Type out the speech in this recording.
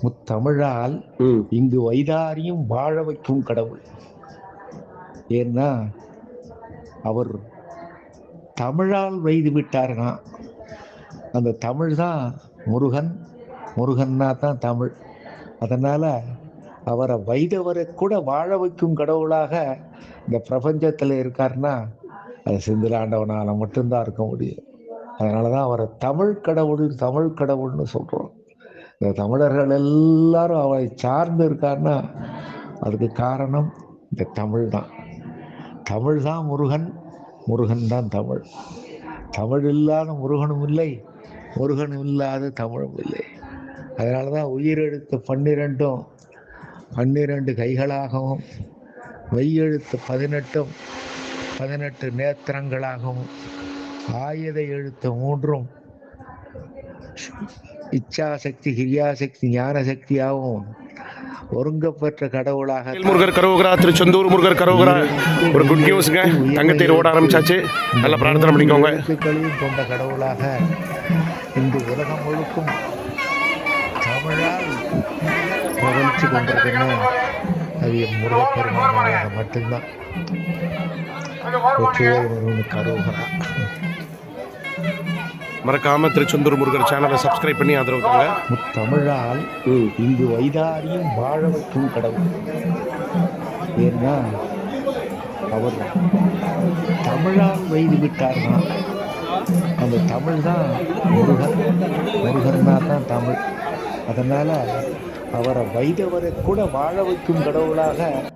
முத்தமிழால் இங்கு வைதாரியும் வாழ வைக்கும் கடவுள். ஏன்னா அவர் தமிழால் வைது விட்டார்னா அந்த தமிழ் தான் முருகன், முருகன்னா தான் தமிழ். அதனால அவரை வைதவரை கூட வாழ வைக்கும் கடவுளாக இந்த பிரபஞ்சத்தில் இருக்காருன்னா அது செந்திலாண்டவனால மட்டும்தான் இருக்க முடியும். அதனாலதான் அவரை தமிழ் கடவுள், தமிழ் கடவுள்னு சொல்றோம். இந்த தமிழர்கள் எல்லாரும் அவரை சார்ந்து இருக்காருன்னா அதுக்கு காரணம் இந்த தமிழ் தான். தமிழ் தான் முருகன், முருகன் தான் தமிழ். தமிழ் இல்லாத முருகனும் இல்லை, முருகனும் இல்லாத தமிழும் இல்லை. அதனால தான் உயிரெழுத்து 12ம் 12 கைகளாகவும், மெய்யெழுத்து 18ம் 18 நேத்திரங்களாகவும், ஆயுத எழுத்து 3ம் இச்சாசக்தி, கிரியாசக்தி, ஞான சக்தியாகவும் ஒருங்கப்பெற்ற கடவுளாக முருகர் கரோகரா, திருச்செந்தூர் முருகர் கரோகரா. ஒரு குட் நியூஸ்ங்க, தங்கத்தேர் ஓட ஆரம்பிச்சாச்சு. நல்லா பிரார்த்தனை பண்ணிக்கோங்க. எழுத்துக்களையும் கொண்ட கடவுளாக இந்த உலகம் முழுக்கும் தமிழால் புகழ்ச்சி கொண்டிருக்குன்னா அது முருகப்பெருமானாக மட்டும்தான். கரோகரா. மறக்காம திருச்செந்தூர் முருகர் சேனலை சப்ஸ்கிரைப் பண்ணி ஆதரவு தாங்க. முத்தமிழால் இங்கு வைதாரியும் வாழ வைக்கும் கடவுள். ஏன்னா அவர் தமிழால் வைது விட்டார்னா அந்த தமிழ் தான் முருகன், முருகன்னா தான் தமிழ். அதனால அவரை வைதவரை கூட வாழ வைக்கும் கடவுளாக